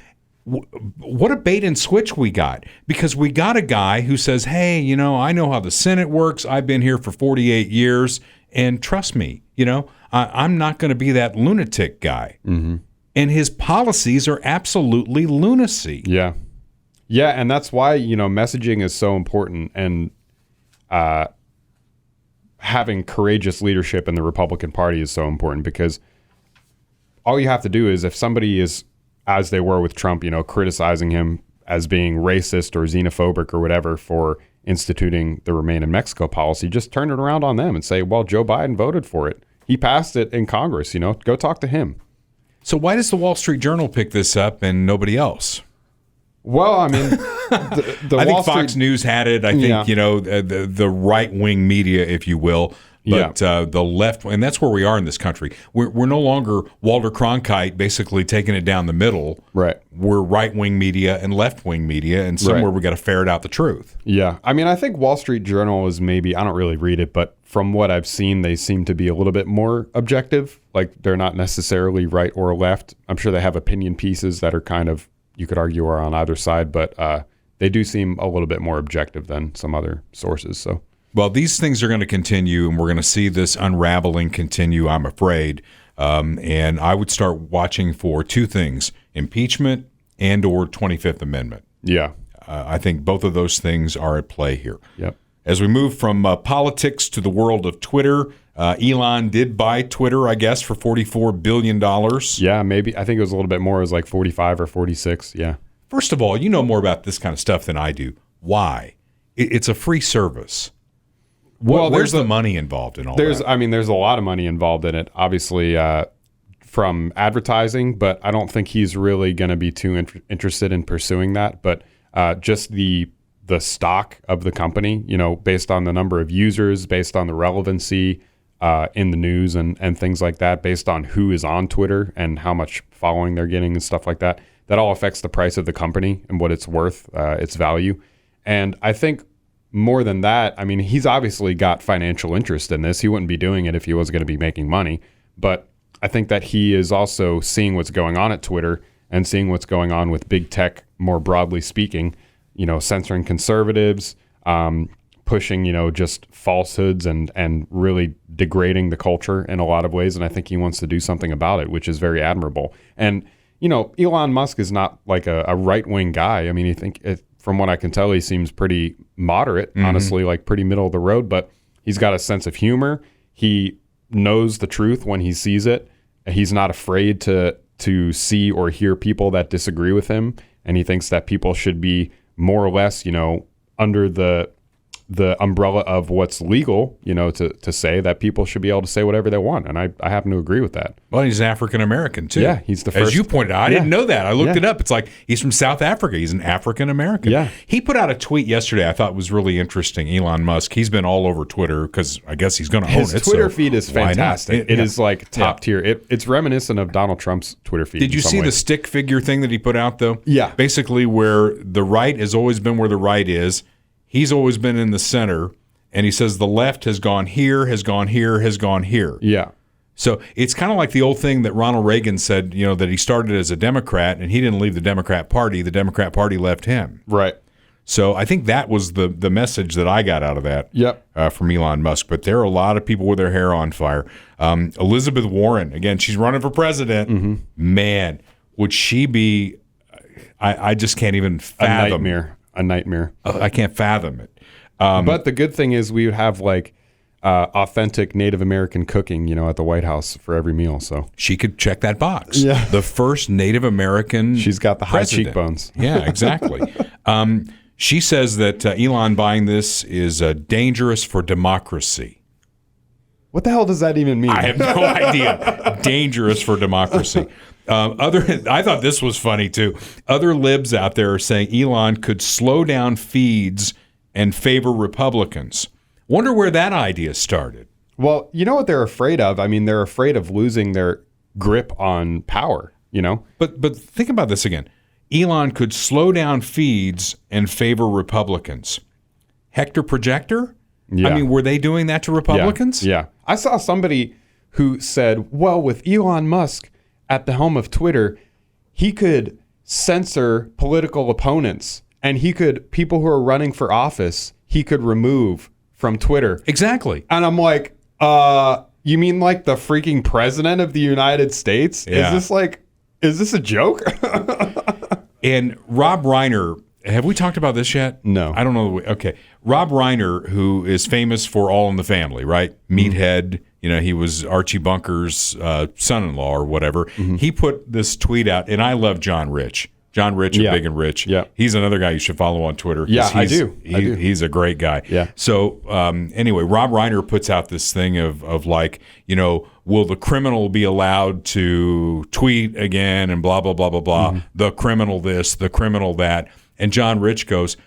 What a bait and switch we got, because we got a guy who says, hey, I know how the Senate works. I've been here for 48 years. And trust me, I'm not going to be that lunatic guy. And his policies are absolutely lunacy. Yeah. Yeah, and that's why, messaging is so important, and having courageous leadership in the Republican Party is so important, because all you have to do is, if somebody is, as they were with Trump, criticizing him as being racist or xenophobic or whatever for instituting the Remain in Mexico policy, just turn it around on them and say, well, Joe Biden voted for it. He passed it in Congress, go talk to him. So why does the Wall Street Journal pick this up and nobody else? Well, I mean, the I Wall think Fox Street, News had it. I think, the right-wing media, if you will. But the left, and that's where we are in this country. We're no longer Walter Cronkite basically taking it down the middle. Right. We're right-wing media and left-wing media, and somewhere we got to ferret out the truth. Yeah. I mean, I think Wall Street Journal is maybe, I don't really read it, but from what I've seen, they seem to be a little bit more objective. Like, they're not necessarily right or left. I'm sure they have opinion pieces that are kind of, you could argue, are on either side, but they do seem a little bit more objective than some other sources. So, well, these things are going to continue, and we're going to see this unraveling continue, I'm afraid. And I would start watching for two things: impeachment and or 25th Amendment. yeah. I think both of those things are at play here. Yep. As we move from politics to the world of Twitter, Elon did buy Twitter, I guess, for $44 billion. Yeah, maybe. I think it was a little bit more. It was like 45 or 46. Yeah. First of all, you know more about this kind of stuff than I do. Why? It's a free service. Well, Where's the money involved in all There's that? a lot of money involved in it, obviously, from advertising, but I don't think he's really going to be too interested in pursuing that. But just the stock of the company, based on the number of users, based on the relevancy in the news and things like that, based on who is on Twitter and how much following they're getting and stuff like that, that all affects the price of the company and what it's worth, its value. And I think more than that, I mean, he's obviously got financial interest in this. He wouldn't be doing it if he was going to be making money. But I think that he is also seeing what's going on at Twitter and seeing what's going on with big tech, more broadly speaking, censoring conservatives, pushing, just falsehoods and really degrading the culture in a lot of ways. And I think he wants to do something about it, which is very admirable. And, Elon Musk is not like a right-wing guy. I mean, from what I can tell, he seems pretty moderate, honestly, like pretty middle of the road, but he's got a sense of humor. He knows the truth when he sees it. He's not afraid to see or hear people that disagree with him. And he thinks that people should be more or less, under the umbrella of what's legal, to say that people should be able to say whatever they want. And I happen to agree with that. Well, he's African American, too. Yeah, he's the first. As you pointed out, I didn't know that. I looked it up. It's like he's from South Africa. He's an African American. Yeah. He put out a tweet yesterday I thought was really interesting. Elon Musk, he's been all over Twitter because I guess he's going to own it. His Twitter so feed is why not? fantastic. It is like top tier. It's reminiscent of Donald Trump's Twitter feed. Did you see the stick figure thing that he put out, though? Yeah. Basically, where the right has always been where the right is. He's always been in the center. And he says the left has gone here, has gone here, has gone here. Yeah. So it's kind of like the old thing that Ronald Reagan said, that he started as a Democrat and he didn't leave the Democrat Party. The Democrat Party left him. Right. So I think that was the message that I got out of that from Elon Musk. But there are a lot of people with their hair on fire. Elizabeth Warren, again, she's running for president. Man, would she be? I just can't even fathom. A nightmare. I can't fathom it. But the good thing is we would have like authentic Native American cooking, at the White House for every meal. So she could check that box. Yeah. The first Native American. She's got the high president. cheekbones. Yeah, exactly. She says that Elon buying this is dangerous for democracy. What the hell does that even mean? I have no idea. Dangerous for democracy. I thought this was funny too. Other libs out there are saying Elon could slow down feeds and favor Republicans. Wonder where that idea started. Well, you know what they're afraid of? I mean, they're afraid of losing their grip on power, But think about this again. Elon could slow down feeds and favor Republicans. Hector Projector? Yeah. I mean, were they doing that to Republicans? Yeah. I saw somebody who said, well, with Elon Musk at the helm of Twitter, he could censor political opponents and people who are running for office, he could remove from Twitter. Exactly. And I'm like, you mean like the freaking president of the United States? Yeah. Is this a joke? And Rob Reiner, have we talked about this yet? No. I don't know. Okay. Rob Reiner, who is famous for All in the Family, right? Meathead. He was Archie Bunker's son-in-law or whatever. He put this tweet out, and I love John Rich. John Rich of Big and Rich. Yeah. He's another guy you should follow on Twitter. Yeah, I do. He's a great guy. Yeah. So anyway, Rob Reiner puts out this thing of like, will the criminal be allowed to tweet again and blah, blah, blah, blah, blah. The criminal this, the criminal that. And John Rich goes,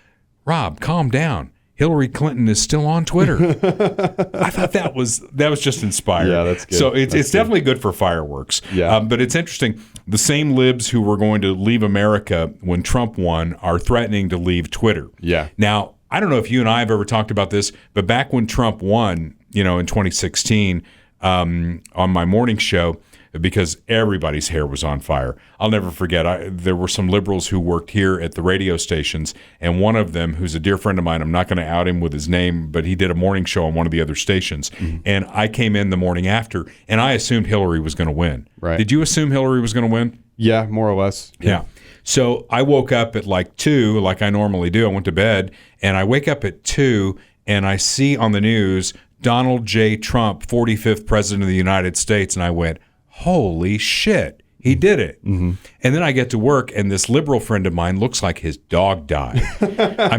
Rob, calm down. Hillary Clinton is still on Twitter. I thought that was just inspiring. Yeah, that's good. So it's definitely good for fireworks. Yeah. But it's interesting. The same libs who were going to leave America when Trump won are threatening to leave Twitter. Yeah. Now, I don't know if you and I have ever talked about this, but back when Trump won, in 2016, on my morning show, because everybody's hair was on fire. I'll never forget, there were some liberals who worked here at the radio stations, and one of them, who's a dear friend of mine, I'm not going to out him with his name, but he did a morning show on one of the other stations, and I came in the morning after, and I assumed Hillary was going to win. Right. Did you assume Hillary was going to win? Yeah, more or less. Yeah. So I woke up at like 2, like I normally do. I went to bed, and I wake up at 2, and I see on the news, Donald J. Trump, 45th President of the United States, and I went, holy shit, he did it. And then I get to work, and this liberal friend of mine looks like his dog died. I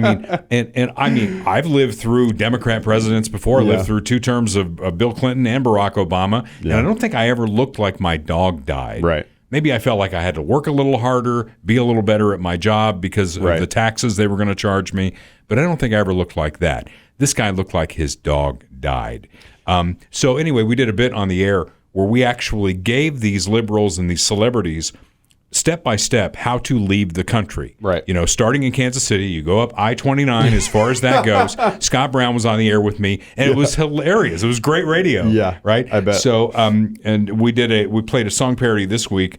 mean, I've lived through Democrat presidents before. I lived through 2 terms of Bill Clinton and Barack Obama, and I don't think I ever looked like my dog died. Right. Maybe I felt like I had to work a little harder, be a little better at my job because of the taxes they were going to charge me, but I don't think I ever looked like that. This guy looked like his dog died. So anyway, we did a bit on the air where we actually gave these liberals and these celebrities step by step how to leave the country. Right. Starting in Kansas City, you go up I-29 as far as that goes. Scott Brown was on the air with me, and it was hilarious. It was great radio. Yeah, right. I bet. So, and we played a song parody this week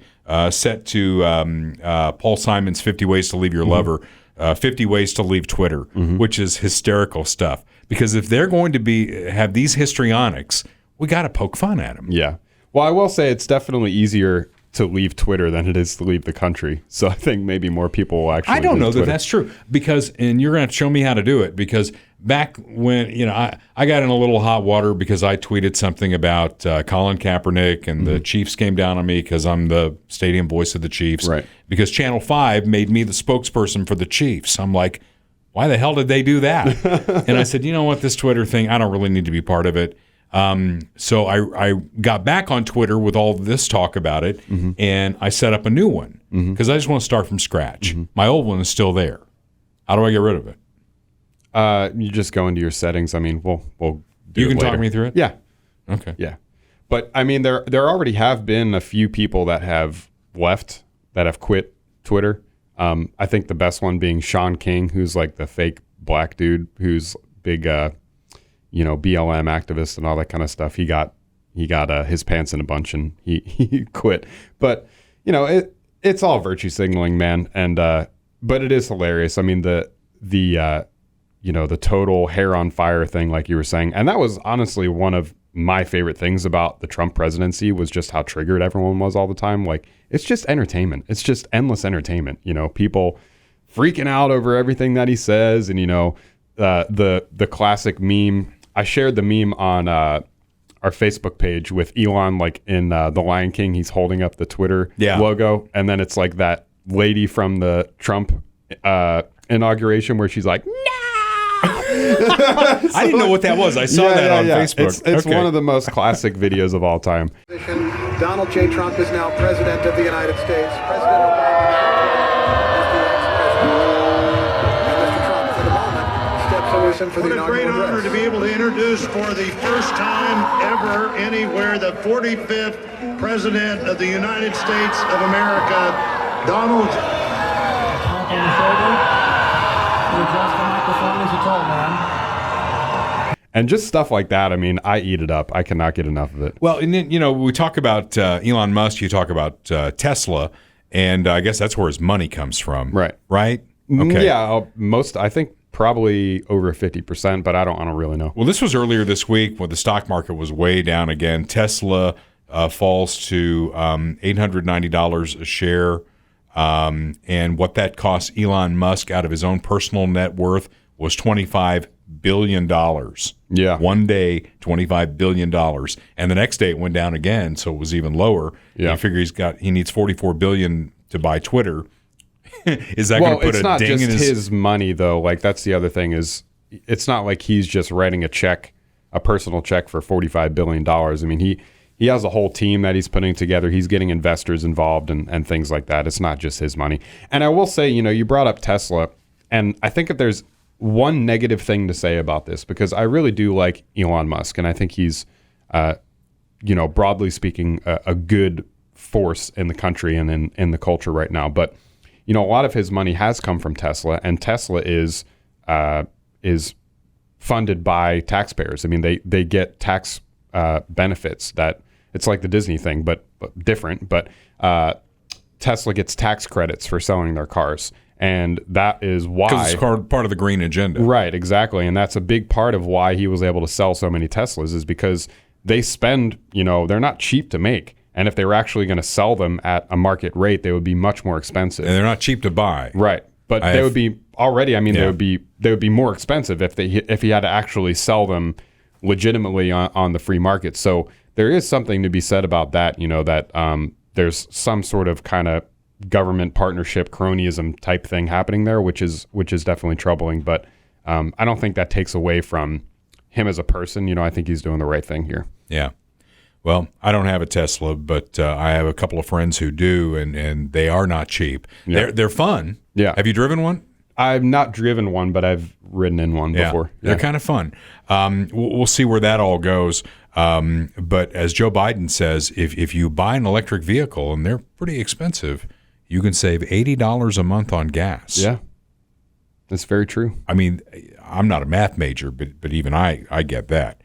set to Paul Simon's 50 Ways to Leave Your Lover, 50 Ways to Leave Twitter, which is hysterical stuff. Because if they're going to have these histrionics, we got to poke fun at them. Yeah. Well, I will say it's definitely easier to leave Twitter than it is to leave the country. So I think maybe more people will actually. I don't know Twitter. that that's true and you're going to show me how to do it because back when I got in a little hot water because I tweeted something about Colin Kaepernick and the Chiefs came down on me because I'm the stadium voice of the Chiefs. Right. Because Channel 5 made me the spokesperson for the Chiefs. I'm like, why the hell did they do that? And I said, you know what, this Twitter thing, I don't really need to be part of it. So I got back on Twitter with all this talk about it, and I set up a new one because I just want to start from scratch. My old one is still there. How do I get rid of it? You just go into your settings. I mean, we'll do You it can later. talk me through it? Yeah. Okay. Yeah. But I mean, there already have been a few people that have left, that have quit Twitter. I think the best one being Sean King, who's like the fake black dude who's big, BLM activist and all that kind of stuff. He got his pants in a bunch and he quit. But it's all virtue signaling, man. And but it is hilarious. I mean the total hair on fire thing, like you were saying, and that was honestly one of my favorite things about the Trump presidency was just how triggered everyone was all the time. Like, it's just entertainment. It's just endless entertainment. You know, people freaking out over everything that he says. And, you know, the classic meme. I shared the meme on our Facebook page with Elon, like in The Lion King. He's holding up the Twitter logo. And then it's like that lady from the Trump inauguration where she's like, no! I didn't know what that was. I saw that on Facebook. It's one of the most classic videos of all time. Donald J. Trump is now president of the United States. President Obama is the ex-president. And Mr. Trump, for the moment, steps to listen for the inaugural address. What a great honor to be able to introduce for the first time ever anywhere the 45th president of the United States of America, Donald. Tap on the shoulder. Adjust the microphone as you told, man. And just stuff like that. I mean, I eat it up. I cannot get enough of it. Well, and then, you know, we talk about Elon Musk, you talk about Tesla, and I guess that's where his money comes from. Right. Right? Okay. Yeah, I think probably over 50%, but I don't really know. Well, this was earlier this week when the stock market was way down again. Tesla falls to $890 a share. And what that cost Elon Musk out of his own personal net worth was $25 billion. Yeah. One day, $25 billion. And the next day it went down again, so it was even lower. Yeah. You figure he needs $44 billion to buy Twitter. Is that going to put a ding in his... Well, it's not just his money, though. Like, that's the other thing is it's not like he's just writing a personal check for $45 billion. I mean, he has a whole team that he's putting together. He's getting investors involved and things like that. It's not just his money. And I will say, you know, you brought up Tesla, and I think if there's one negative thing to say about this, because I really do like Elon Musk, and I think he's, you know, broadly speaking, a good force in the country and in the culture right now. But, you know, a lot of his money has come from Tesla, and Tesla is funded by taxpayers. I mean, they get tax benefits that it's like the Disney thing, but different. But Tesla gets tax credits for selling their cars. And that is why... Because it's part of the green agenda. Right, exactly. And that's a big part of why he was able to sell so many Teslas is because they spend, you know, they're not cheap to make. And if they were actually going to sell them at a market rate, they would be much more expensive. And they're not cheap to buy. Right. But they would be already, I mean, they would be more expensive if he had to actually sell them legitimately on the free market. So there is something to be said about that, you know, that there's some sort of kind of government partnership cronyism type thing happening there, which is definitely troubling. But I don't think that takes away from him as a person. You know, I think he's doing the right thing here. Yeah. Well, I don't have a Tesla, but I have a couple of friends who do, and they are not cheap. Yeah. They're fun. Yeah. Have you driven one? I've not driven one, but I've ridden in one before. They're kind of fun. We'll see where that all goes. But as Joe Biden says, if you buy an electric vehicle, and they're pretty expensive, you can save $80 a month on gas. Yeah, that's very true. I mean, I'm not a math major, but even I get that.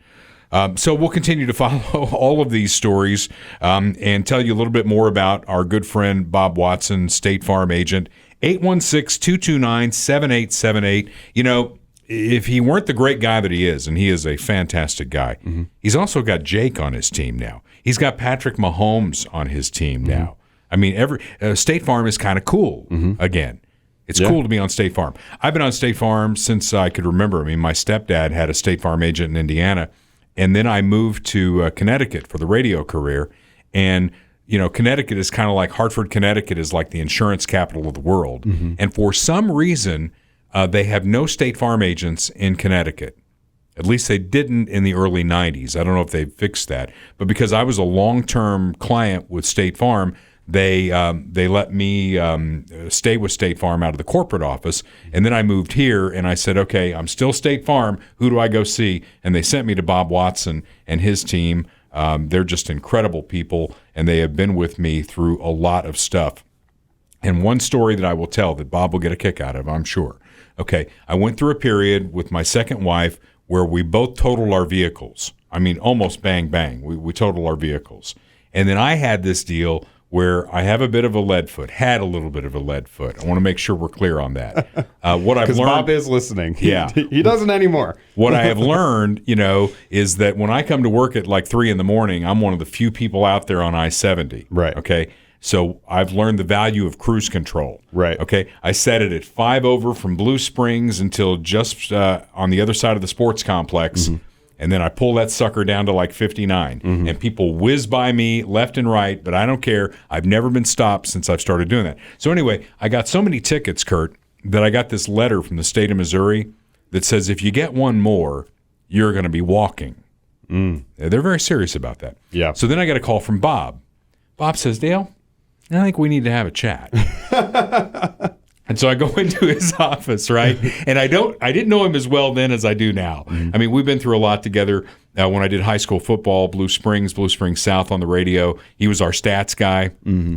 So we'll continue to follow all of these stories and tell you a little bit more about our good friend Bob Watson, State Farm agent, 816-229-7878. You know, if he weren't the great guy that he is, and he is a fantastic guy, he's also got Jake on his team now. He's got Patrick Mahomes on his team now. I mean, State Farm is kind of cool again. It's cool to be on State Farm. I've been on State Farm since I could remember. I mean, my stepdad had a State Farm agent in Indiana, and then I moved to Connecticut for the radio career. And, you know, Connecticut is kind of like Hartford, Connecticut is like the insurance capital of the world. And for some reason, they have no State Farm agents in Connecticut. At least they didn't in the early 90s. I don't know if they've fixed that. But because I was a long-term client with State Farm, they let me stay with State Farm out of the corporate office. And then I moved here, and I said, okay, I'm still State Farm. Who do I go see? And they sent me to Bob Watson and his team. They're just incredible people, and they have been with me through a lot of stuff. And one story that I will tell that Bob will get a kick out of, I'm sure. Okay, I went through a period with my second wife where we both totaled our vehicles. I mean, almost bang, bang. We totaled our vehicles. And then I had this deal where I have a bit of a lead foot, had a little bit of a lead foot. I want to make sure we're clear on that. What I've learned, Bob is listening. Yeah. He doesn't anymore. What I have learned, is that when I come to work at like 3 a.m, I'm one of the few people out there on I-70. Right. Okay. So I've learned the value of cruise control. Right. Okay. I set it at 5 over from Blue Springs until just on the other side of the sports complex. Mm-hmm. And then I pull that sucker down to like 59. Mm-hmm. And people whiz by me left and right, but I don't care. I've never been stopped since I've started doing that. So anyway, I got so many tickets, Kurt, that I got this letter from the state of Missouri that says if you get one more, you're going to be walking. They're very serious about that. Yeah. So then I got a call from Bob. Bob says, Dale, I think we need to have a chat. And so I go into his office, right? And I didn't know him as well then as I do now. I mean, we've been through a lot together. When I did high school football, Blue Springs South on the radio, he was our stats guy.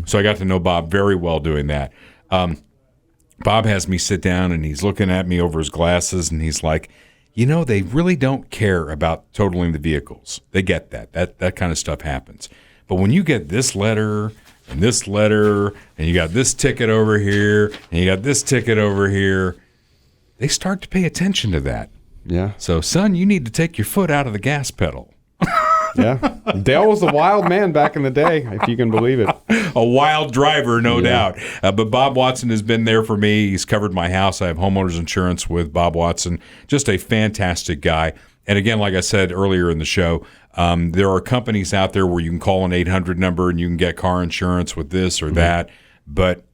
So I got to know Bob very well doing that. Bob has me sit down, and he's looking at me over his glasses, and he's like, they really don't care about totaling the vehicles. They get that. That kind of stuff happens. But when you get this letter and this letter, and you got this ticket over here, and you got this ticket over here, they start to pay attention to that. Yeah. So, son, you need to take your foot out of the gas pedal. Yeah. Dale was a wild man back in the day, if you can believe it. A wild driver, no doubt. But Bob Watson has been there for me. He's covered my house. I have homeowners insurance with Bob Watson. Just a fantastic guy. And again, like I said earlier in the show, there are companies out there where you can call an 800 number and you can get car insurance with this or that. But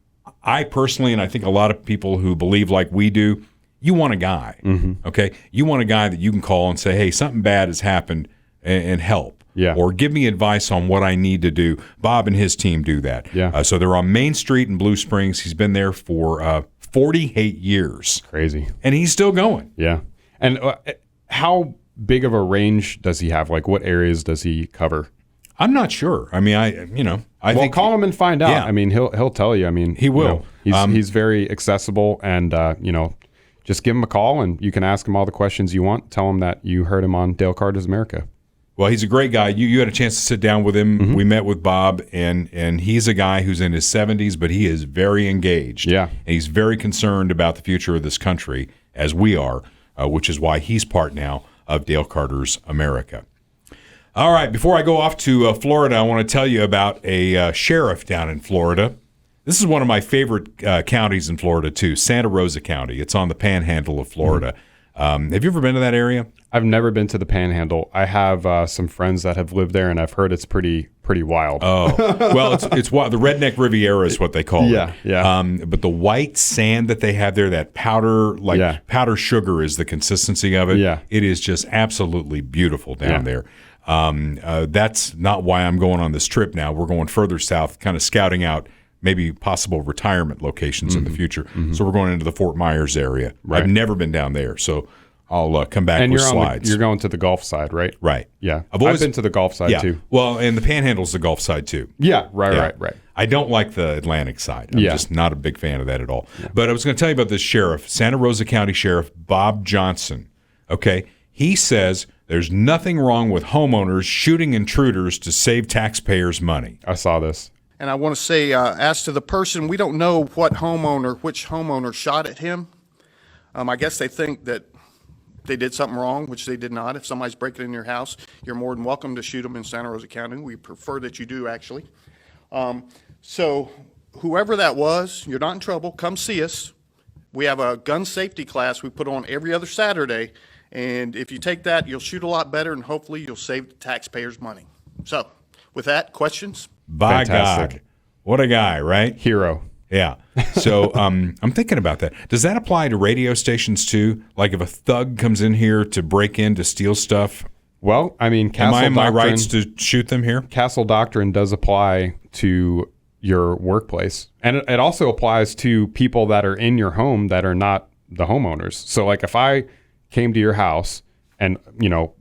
I personally, and I think a lot of people who believe like we do, you want a guy, okay? You want a guy that you can call and say, hey, something bad has happened and help. Yeah. Or give me advice on what I need to do. Bob and his team do that. Yeah. So they're on Main Street in Blue Springs. He's been there for 48 years. Crazy. And he's still going. Yeah. And how big of a range does he have? Like, what areas does he cover? I'm not sure. I mean, I think call him and find out. Yeah. I mean, he'll tell you. I mean, he will. He's very accessible, and just give him a call, and you can ask him all the questions you want. Tell him that you heard him on Dale Carter's America. Well, he's a great guy. You had a chance to sit down with him. We met with Bob, and he's a guy who's in his 70s, but he is very engaged. Yeah. And he's very concerned about the future of this country, as we are, which is why he's part now of Dale Carter's America. All right, before I go off to Florida, I want to tell you about a sheriff down in Florida. This is one of my favorite counties in Florida, too, Santa Rosa County. It's on the panhandle of Florida. Have you ever been to that area? I've never been to the Panhandle. I have some friends that have lived there, and I've heard it's pretty wild. Oh, well, it's wild. The Redneck Riviera is what they call it. Yeah. But the white sand that they have there, that powder, powder sugar is the consistency of it. Yeah. It is just absolutely beautiful down there. That's not why I'm going on this trip now. We're going further south, kind of scouting out maybe possible retirement locations in the future. So we're going into the Fort Myers area. Right. I've never been down there, so I'll come back and with you're slides. You're going to the Gulf side, right? Right. Yeah. I've been to the Gulf side, too. Well, and the Panhandle's the Gulf side, too. Yeah, right. I don't like the Atlantic side. I'm just not a big fan of that at all. Yeah. But I was going to tell you about this sheriff, Santa Rosa County Sheriff Bob Johnson. Okay? He says there's nothing wrong with homeowners shooting intruders to save taxpayers money. I saw this. And I want to say, as to the person, we don't know which homeowner shot at him. I guess they think that they did something wrong, which they did not. If somebody's breaking in your house, you're more than welcome to shoot them in Santa Rosa County. We prefer that you do, actually. So whoever that was, you're not in trouble. Come see us. We have a gun safety class we put on every other Saturday. And if you take that, you'll shoot a lot better, and hopefully you'll save the taxpayers money. So with that, questions? By Fantastic. God. What a guy, right? Hero. Yeah. So I'm thinking about that. Does that apply to radio stations too? Like if a thug comes in here to break in to steal stuff? Well, I mean, am I in my rights to shoot them here? Castle Doctrine does apply to your workplace. And it also applies to people that are in your home that are not the homeowners. So like if I came to your house and,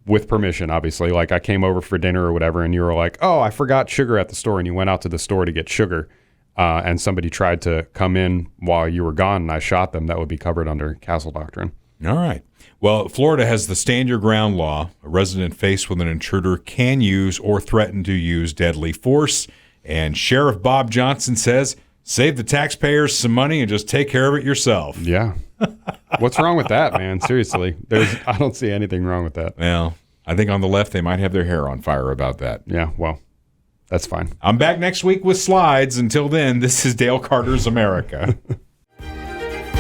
with permission, obviously, like I came over for dinner or whatever, and you were like, oh, I forgot sugar at the store, and you went out to the store to get sugar, and somebody tried to come in while you were gone and I shot them, that would be covered under Castle Doctrine. All right. Well, Florida has the stand your ground law. A resident faced with an intruder can use or threaten to use deadly force. And Sheriff Bob Johnson says, save the taxpayers some money and just take care of it yourself. Yeah. What's wrong with that, man? Seriously. I don't see anything wrong with that. Well, I think on the left, they might have their hair on fire about that. Yeah, well, that's fine. I'm back next week with slides. Until then, this is Dale Carter's America.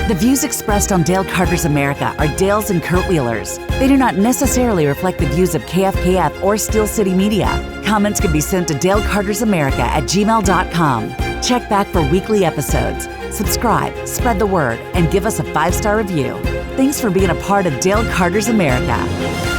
The views expressed on Dale Carter's America are Dale's and Kurt Wheeler's. They do not necessarily reflect the views of KFKF or Steel City Media. Comments can be sent to dalecartersamerica@gmail.com. Check back for weekly episodes. Subscribe, spread the word, and give us a 5-star review. Thanks for being a part of Dale Carter's America.